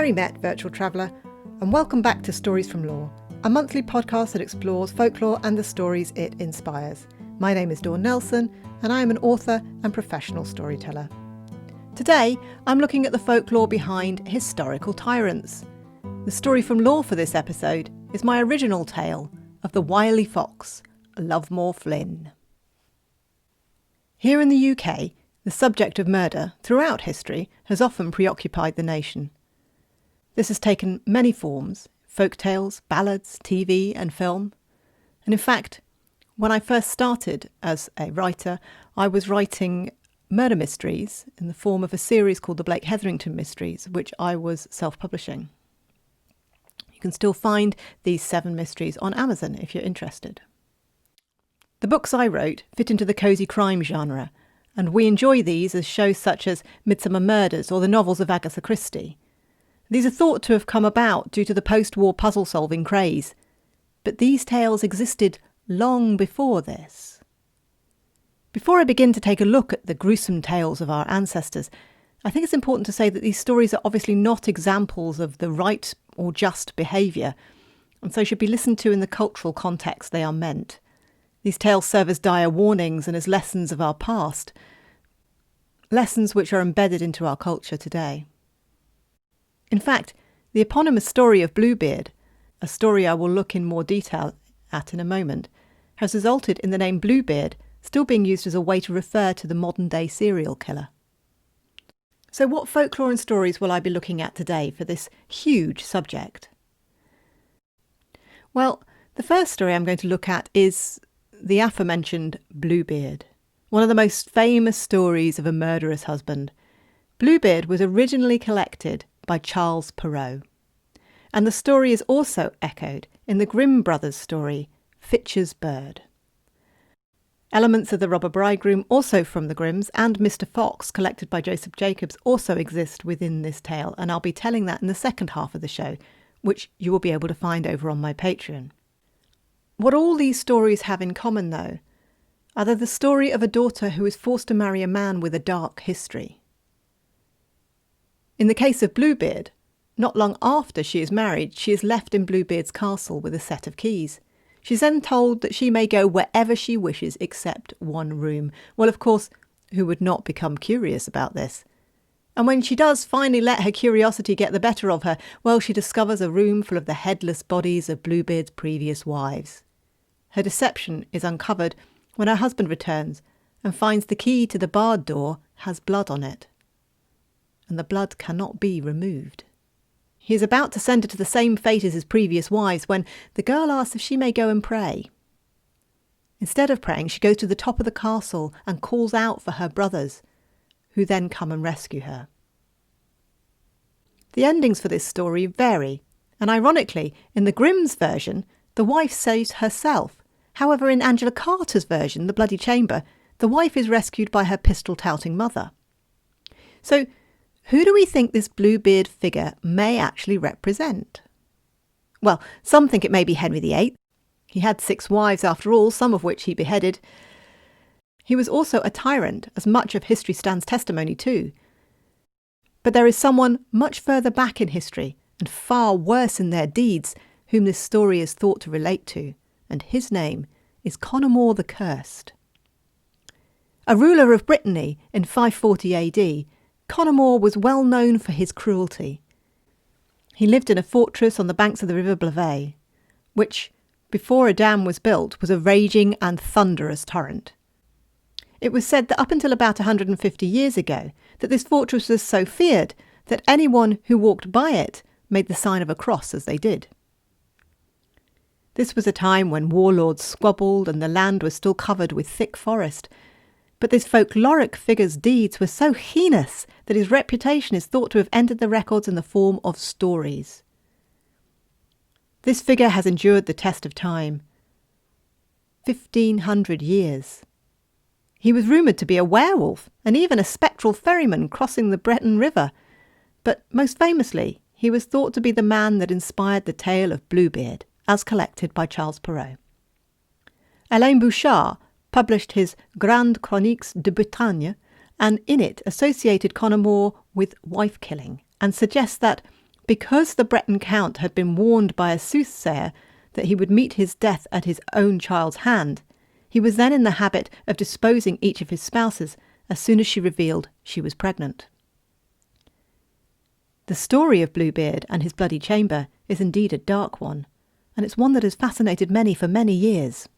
Mary Met, virtual traveller, and welcome back to Stories from Lore, a monthly podcast that explores folklore and the stories it inspires. My name is Dawn Nelson, and I am an author and professional storyteller. Today, I'm looking at the folklore behind historical tyrants. The story from Lore for this episode is my original tale of the wily fox, Lovemore Flynn. Here in the UK, the subject of murder, throughout history, has often preoccupied the nation. This has taken many forms: folktales, ballads, TV and film. And in fact, when I first started as a writer, I was writing murder mysteries in the form of a series called the Blake Hetherington Mysteries, which I was self-publishing. You can still find these 7 mysteries on Amazon if you're interested. The books I wrote fit into the cosy crime genre, and we enjoy these as shows such as Midsummer Murders or the novels of Agatha Christie. These are thought to have come about due to the post-war puzzle-solving craze, but these tales existed long before this. Before I begin to take a look at the gruesome tales of our ancestors, I think it's important to say that these stories are obviously not examples of the right or just behaviour, and so should be listened to in the cultural context they are meant. These tales serve as dire warnings and as lessons of our past, lessons which are embedded into our culture today. In fact, the eponymous story of Bluebeard, a story I will look in more detail at in a moment, has resulted in the name Bluebeard still being used as a way to refer to the modern-day serial killer. So what folklore and stories will I be looking at today for this huge subject? Well, the first story I'm going to look at is the aforementioned Bluebeard, one of the most famous stories of a murderous husband. Bluebeard was originally collected by Charles Perrault, and the story is also echoed in the Grimm brothers' story, Fitcher's Bird. Elements of the Robber Bridegroom, also from the Grimms, and Mr. Fox, collected by Joseph Jacobs, also exist within this tale, and I'll be telling that in the second half of the show, which you will be able to find over on my Patreon. What all these stories have in common, though, are the story of a daughter who is forced to marry a man with a dark history. In the case of Bluebeard, not long after she is married, she is left in Bluebeard's castle with a set of keys. She's then told that she may go wherever she wishes except one room. Well, of course, who would not become curious about this? And when she does finally let her curiosity get the better of her, well, she discovers a room full of the headless bodies of Bluebeard's previous wives. Her deception is uncovered when her husband returns and finds the key to the barred door has blood on it, and the blood cannot be removed. He is about to send her to the same fate as his previous wives when the girl asks if she may go and pray. Instead of praying, she goes to the top of the castle and calls out for her brothers, who then come and rescue her. The endings for this story vary, and ironically, in the Grimm's version, the wife saves herself. However, in Angela Carter's version, The Bloody Chamber, the wife is rescued by her pistol-touting mother. So, who do we think this Bluebeard figure may actually represent? Well, some think it may be Henry VIII. He had 6 wives after all, some of which he beheaded. He was also a tyrant, as much of history stands testimony to. But there is someone much further back in history, and far worse in their deeds, whom this story is thought to relate to, and his name is Conomor the Cursed. A ruler of Brittany in 540 AD, Conomor was well known for his cruelty. He lived in a fortress on the banks of the river Blavet, which, before a dam was built, was a raging and thunderous torrent. It was said that up until about 150 years ago, that this fortress was so feared that anyone who walked by it made the sign of a cross as they did. This was a time when warlords squabbled and the land was still covered with thick forest, but this folkloric figure's deeds were so heinous that his reputation is thought to have entered the records in the form of stories. This figure has endured the test of time. 1,500 years. He was rumoured to be a werewolf and even a spectral ferryman crossing the Breton River, but most famously, he was thought to be the man that inspired the tale of Bluebeard, as collected by Charles Perrault. Alain Bouchard published his Grandes Chroniques de Bretagne, and in it associated Conomor with wife-killing, and suggests that Because the Breton count had been warned by a soothsayer that he would meet his death at his own child's hand, he was then in the habit of disposing each of his spouses as soon as she revealed she was pregnant. The story of Bluebeard and his bloody chamber is indeed a dark one, and it's one that has fascinated many for many years.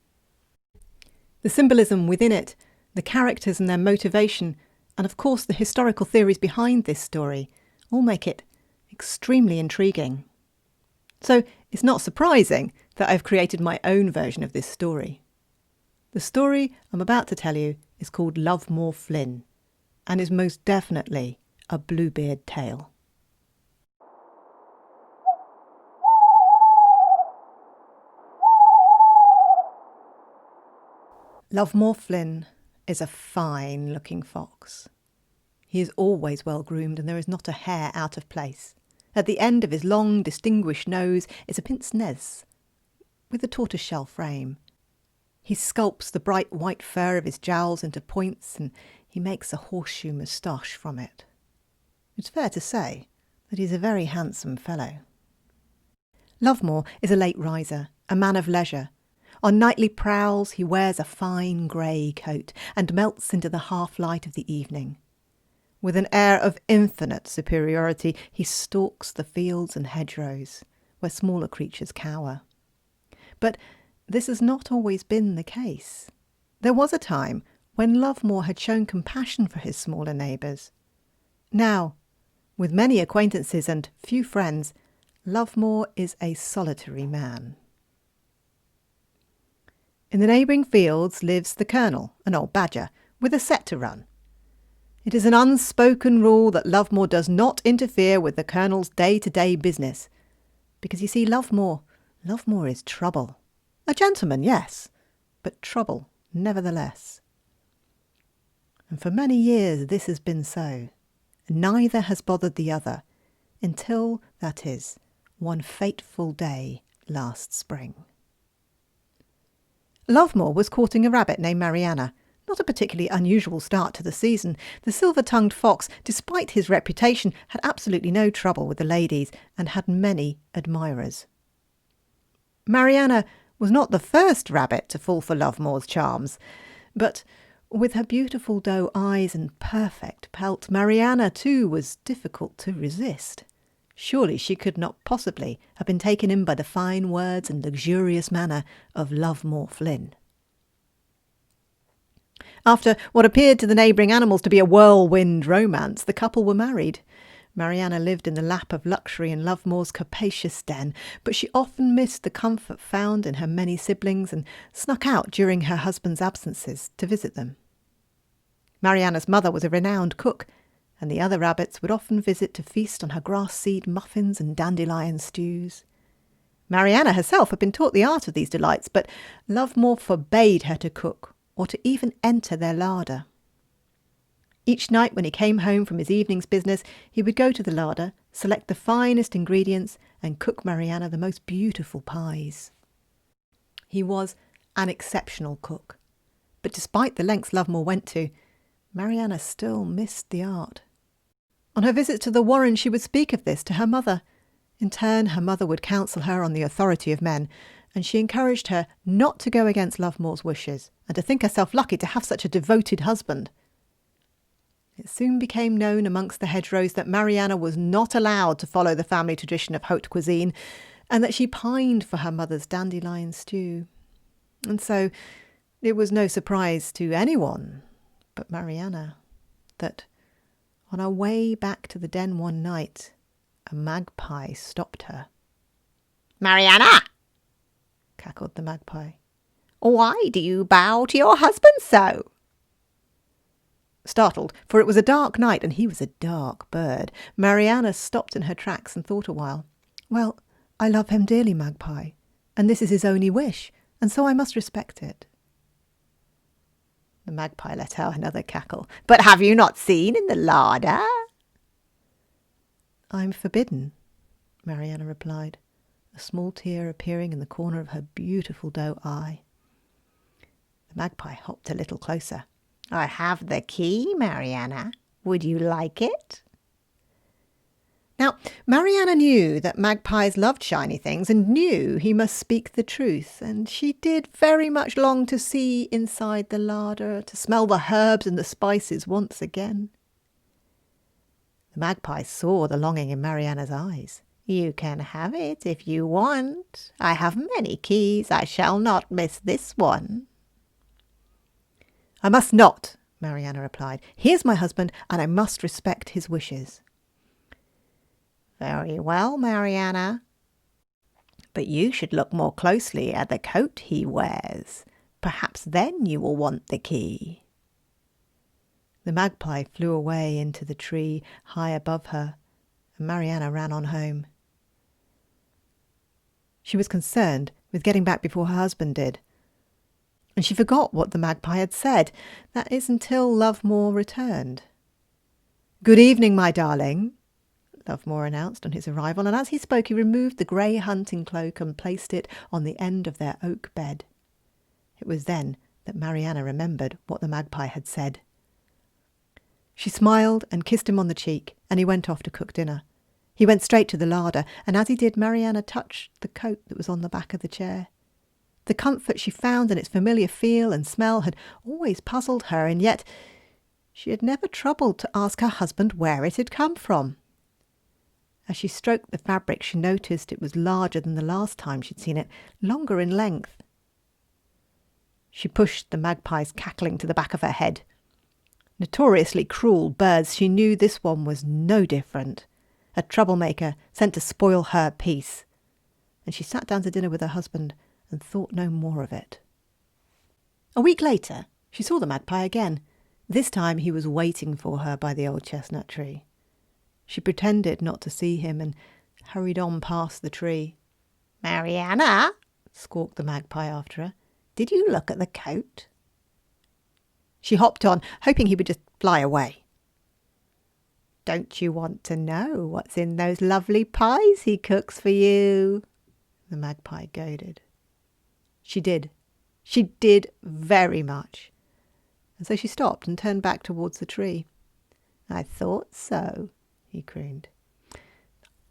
The symbolism within it, the characters and their motivation, and of course the historical theories behind this story all make it extremely intriguing. So it's not surprising that I've created my own version of this story. The story I'm about to tell you is called Lovemore Flynn, and is most definitely a Bluebeard tale. Lovemore Flynn is a fine-looking fox. He is always well-groomed, and there is not a hair out of place. At the end of his long, distinguished nose is a pince nez with a tortoiseshell frame. He sculpts the bright white fur of his jowls into points, and he makes a horseshoe moustache from it. It's fair to say that he's a very handsome fellow. Lovemore is a late riser, a man of leisure. On nightly prowls he wears a fine grey coat and melts into the half-light of the evening. With an air of infinite superiority he stalks the fields and hedgerows, where smaller creatures cower. But this has not always been the case. There was a time when Lovemore had shown compassion for his smaller neighbours. Now, with many acquaintances and few friends, Lovemore is a solitary man. In the neighbouring fields lives the Colonel, an old badger, with a set to run. It is an unspoken rule that Lovemore does not interfere with the Colonel's day-to-day business, because you see, Lovemore is trouble. A gentleman, yes, but trouble nevertheless. And for many years this has been so. Neither has bothered the other, until, that is, one fateful day last spring. Lovemore was courting a rabbit named Mariana. Not a particularly unusual start to the season. The silver-tongued fox, despite his reputation, had absolutely no trouble with the ladies and had many admirers. Mariana was not the first rabbit to fall for Lovemore's charms, but with her beautiful doe eyes and perfect pelt, Mariana too was difficult to resist. Surely she could not possibly have been taken in by the fine words and luxurious manner of Lovemore Flynn. After what appeared to the neighbouring animals to be a whirlwind romance, the couple were married. Mariana lived in the lap of luxury in Lovemore's capacious den, but she often missed the comfort found in her many siblings and snuck out during her husband's absences to visit them. Mariana's mother was a renowned cook, and the other rabbits would often visit to feast on her grass-seed muffins and dandelion stews. Mariana herself had been taught the art of these delights, but Lovemore forbade her to cook or to even enter their larder. Each night when he came home from his evening's business, he would go to the larder, select the finest ingredients, and cook Mariana the most beautiful pies. He was an exceptional cook, but despite the lengths Lovemore went to, Mariana still missed the art. On her visits to the warren she would speak of this to her mother. In turn, her mother would counsel her on the authority of men, and she encouraged her not to go against Lovemore's wishes, and to think herself lucky to have such a devoted husband. It soon became known amongst the hedgerows that Mariana was not allowed to follow the family tradition of haute cuisine, and that she pined for her mother's dandelion stew. And so it was no surprise to anyone but Mariana that, on her way back to the den one night, a magpie stopped her. "Mariana!" cackled the magpie. "Why do you bow to your husband so?" Startled, for it was a dark night and he was a dark bird, Mariana stopped in her tracks and thought a while. "Well, I love him dearly, magpie, and this is his only wish, and so I must respect it." The magpie let out another cackle. "But have you not seen in the larder?" "I'm forbidden," Mariana replied, a small tear appearing in the corner of her beautiful doe eye. The magpie hopped a little closer. "I have the key, Mariana. Would you like it?" Now, Mariana knew that magpies loved shiny things and knew he must speak the truth, and she did very much long to see inside the larder, to smell the herbs and the spices once again. The magpie saw the longing in Mariana's eyes. "You can have it if you want. I have many keys. I shall not miss this one." "I must not," Mariana replied. "He is my husband, and I must respect his wishes." "Very well, Mariana. But you should look more closely at the coat he wears. Perhaps then you will want the key." The magpie flew away into the tree high above her, and Mariana ran on home. She was concerned with getting back before her husband did, and she forgot what the magpie had said. That is, until Lovemore returned. "Good evening, my darling," Lovemore announced on his arrival, and as he spoke he removed the grey hunting cloak and placed it on the end of their oak bed. It was then that Mariana remembered what the magpie had said. She smiled and kissed him on the cheek, and he went off to cook dinner. He went straight to the larder, and as he did, Mariana touched the coat that was on the back of the chair. The comfort she found in its familiar feel and smell had always puzzled her, and yet she had never troubled to ask her husband where it had come from. As she stroked the fabric, she noticed it was larger than the last time she'd seen it, longer in length. She pushed the magpies cackling to the back of her head. Notoriously cruel birds, she knew this one was no different. A troublemaker sent to spoil her peace. And she sat down to dinner with her husband and thought no more of it. A week later, she saw the magpie again. This time he was waiting for her by the old chestnut tree. She pretended not to see him and hurried on past the tree. "Mariana," squawked the magpie after her, "did you look at the coat?" She hopped on, hoping he would just fly away. "Don't you want to know what's in those lovely pies he cooks for you?" the magpie goaded. She did. She did very much. And so she stopped and turned back towards the tree. "I thought so," he crooned.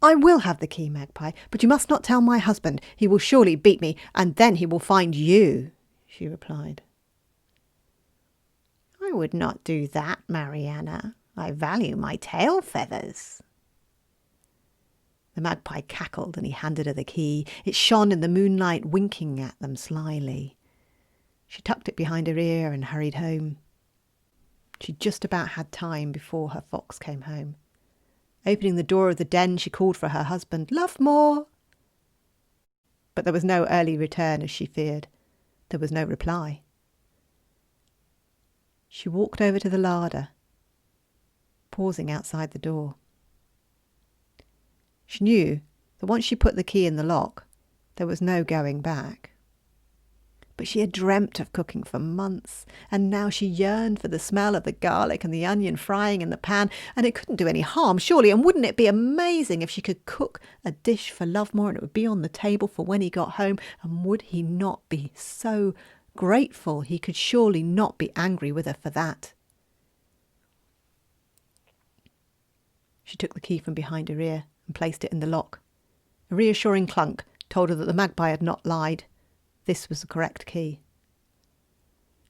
"I will have the key, magpie, but you must not tell my husband. He will surely beat me, and then he will find you," she replied. "I would not do that, Mariana. I value my tail feathers." The magpie cackled, and he handed her the key. It shone in the moonlight, winking at them slyly. She tucked it behind her ear and hurried home. She just about had time before her fox came home. Opening the door of the den, she called for her husband, "Lovemore!" But there was no early return, as she feared. There was no reply. She walked over to the larder, pausing outside the door. She knew that once she put the key in the lock, there was no going back. But she had dreamt of cooking for months, and now she yearned for the smell of the garlic and the onion frying in the pan, and it couldn't do any harm, surely, and wouldn't it be amazing if she could cook a dish for Lovemore and it would be on the table for when he got home, and would he not be so grateful? He could surely not be angry with her for that. She took the key from behind her ear and placed it in the lock. A reassuring clunk told her that the magpie had not lied. This was the correct key.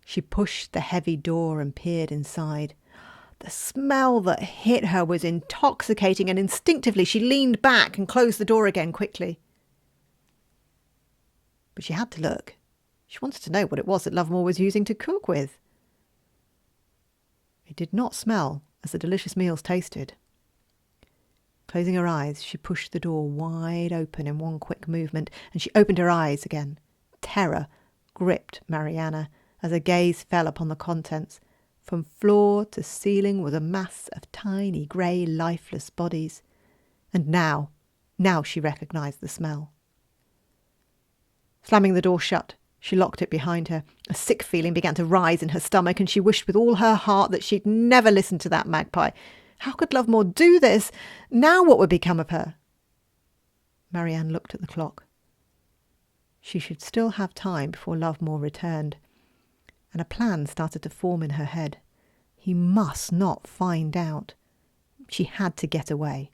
She pushed the heavy door and peered inside. The smell that hit her was intoxicating, and instinctively she leaned back and closed the door again quickly. But she had to look. She wanted to know what it was that Lovemore was using to cook with. It did not smell as the delicious meals tasted. Closing her eyes, she pushed the door wide open in one quick movement, and she opened her eyes again. Terror gripped Mariana as her gaze fell upon the contents. From floor to ceiling was a mass of tiny, grey, lifeless bodies. And now she recognised the smell. Slamming the door shut, she locked it behind her. A sick feeling began to rise in her stomach, and she wished with all her heart that she'd never listened to that magpie. How could Lovemore do this? Now what would become of her? Marianne looked at the clock. She should still have time before Lovemore returned, and a plan started to form in her head. He must not find out. She had to get away.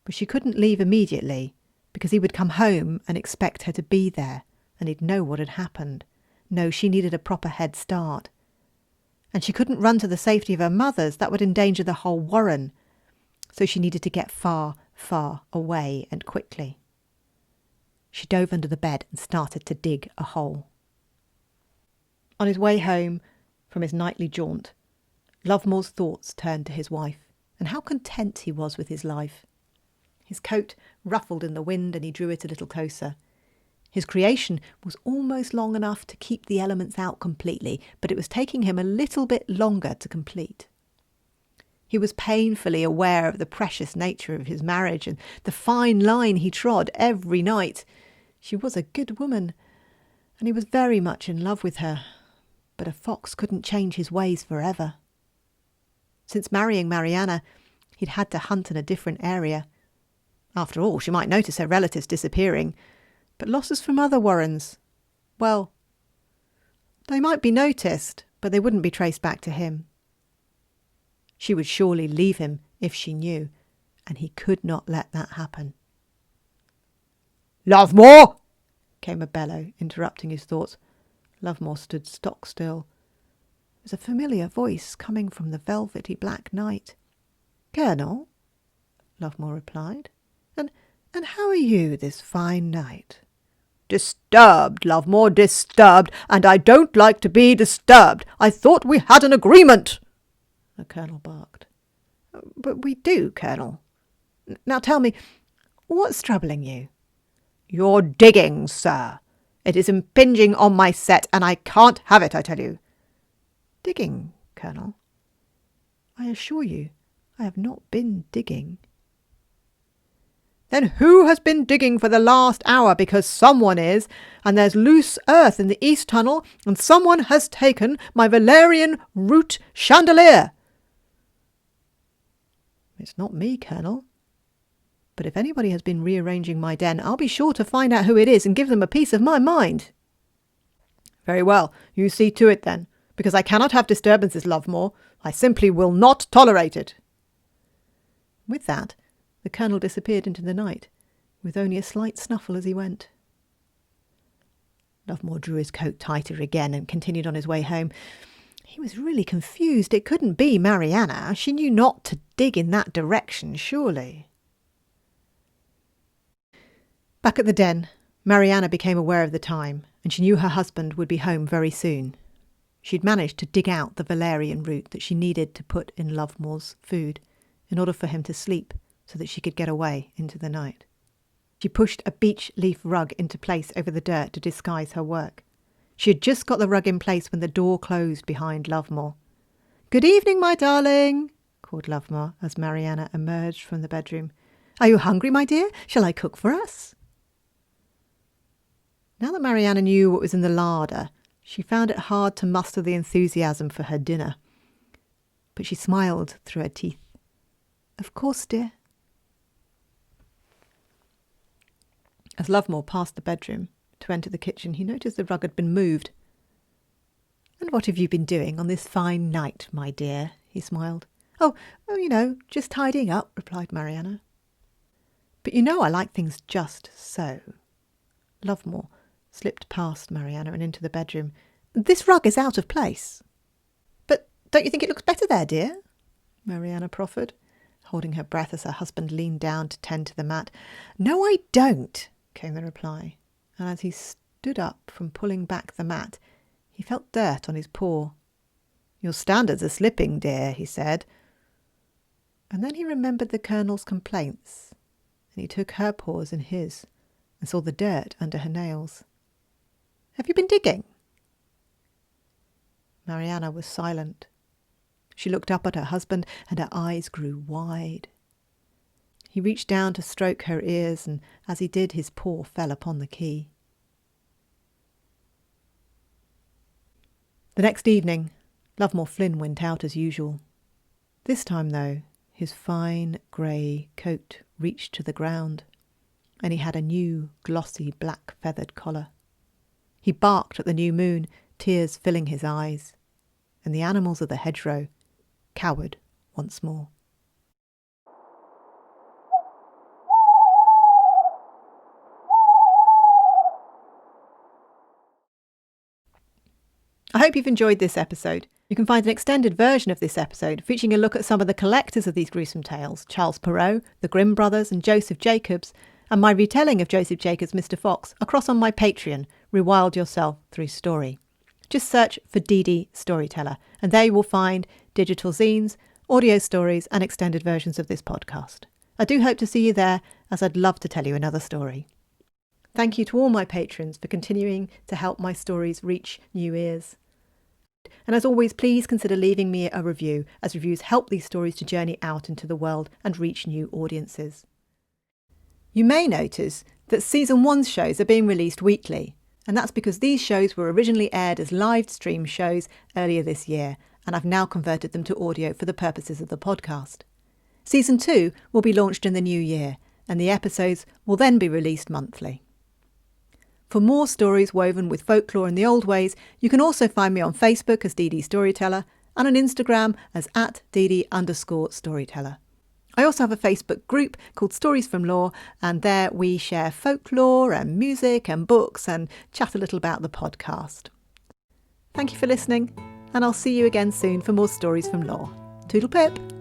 But she couldn't leave immediately, because he would come home and expect her to be there, and he'd know what had happened. No, she needed a proper head start. And she couldn't run to the safety of her mother's. That would endanger the whole warren. So she needed to get far, far away and quickly. She dove under the bed and started to dig a hole. On his way home from his nightly jaunt, Lovemore's thoughts turned to his wife, and how content he was with his life. His coat ruffled in the wind, and he drew it a little closer. His creation was almost long enough to keep the elements out completely, but it was taking him a little bit longer to complete. He was painfully aware of the precious nature of his marriage and the fine line he trod every night. She was a good woman, and he was very much in love with her, but a fox couldn't change his ways forever. Since marrying Mariana, he'd had to hunt in a different area. After all, she might notice her relatives disappearing, but losses from other warrens, well, they might be noticed, but they wouldn't be traced back to him. She would surely leave him if she knew, and he could not let that happen. "Lovemore!" came a bellow, interrupting his thoughts. Lovemore stood stock still. It was a familiar voice coming from the velvety black night. "Colonel," Lovemore replied, and how are you this fine night?" "Disturbed, Lovemore, disturbed, and I don't like to be disturbed. I thought we had an agreement," the colonel barked. "But we do, Colonel. Now tell me, what's troubling you?" "Your digging, sir. It is impinging on my set, and I can't have it, I tell you." "Digging, Colonel? I assure you I have not been digging." "Then who has been digging for the last hour? Because someone is, and there's loose earth in the east tunnel, and someone has taken my valerian root chandelier." "It's not me, Colonel. But if anybody has been rearranging my den, I'll be sure to find out who it is and give them a piece of my mind." "Very well, you see to it then, because I cannot have disturbances, Lovemore. I simply will not tolerate it." With that, the colonel disappeared into the night, with only a slight snuffle as he went. Lovemore drew his coat tighter again and continued on his way home. He was really confused. It couldn't be Mariana. She knew not to dig in that direction, surely. Back at the den, Mariana became aware of the time, and she knew her husband would be home very soon. She'd managed to dig out the valerian root that she needed to put in Lovemore's food in order for him to sleep, so that she could get away into the night. She pushed a beech leaf rug into place over the dirt to disguise her work. She had just got the rug in place when the door closed behind Lovemore. "Good evening, my darling," called Lovemore as Mariana emerged from the bedroom. "Are you hungry, my dear? Shall I cook for us?" Now that Mariana knew what was in the larder, she found it hard to muster the enthusiasm for her dinner. But she smiled through her teeth. "Of course, dear." As Lovemore passed the bedroom to enter the kitchen, he noticed the rug had been moved. "And what have you been doing on this fine night, my dear?" he smiled. Oh, just tidying up," replied Mariana. "But you know I like things just so." Lovemore slipped past Mariana and into the bedroom. "This rug is out of place." "But don't you think it looks better there, dear?" Mariana proffered, holding her breath as her husband leaned down to tend to the mat. "No, I don't," came the reply, and as he stood up from pulling back the mat, he felt dirt on his paw. "Your standards are slipping, dear," he said. And then he remembered the colonel's complaints, and he took her paws in his and saw the dirt under her nails. "Have you been digging?" Mariana was silent. She looked up at her husband, and her eyes grew wide. He reached down to stroke her ears, and as he did, his paw fell upon the key. The next evening, Lovemore Flynn went out as usual. This time, though, his fine grey coat reached to the ground, and he had a new, glossy, black-feathered collar. He barked at the new moon, tears filling his eyes, and the animals of the hedgerow cowered once more. hope you've enjoyed this episode. You can find an extended version of this episode featuring a look at some of the collectors of these gruesome tales, Charles Perrault, the Grimm brothers and Joseph Jacobs, and my retelling of Joseph Jacobs' Mr. Fox across on my Patreon, Rewild Yourself Through Story. Just search for DD Storyteller, and there you will find digital zines, audio stories and extended versions of this podcast. I do hope to see you there, as I'd love to tell you another story. Thank you to all my patrons for continuing to help my stories reach new ears. And as always, please consider leaving me a review, as reviews help these stories to journey out into the world and reach new audiences. You may notice that Season 1's shows are being released weekly, and that's because these shows were originally aired as live stream shows earlier this year, and I've now converted them to audio for the purposes of the podcast. Season 2 will be launched in the new year, and the episodes will then be released monthly. For more stories woven with folklore in the old ways, you can also find me on Facebook as DD Storyteller and on Instagram as @DD_Storyteller. I also have a Facebook group called Stories from Law, and there we share folklore and music and books and chat a little about the podcast. Thank you for listening, and I'll see you again soon for more Stories from Law. Toodle pip!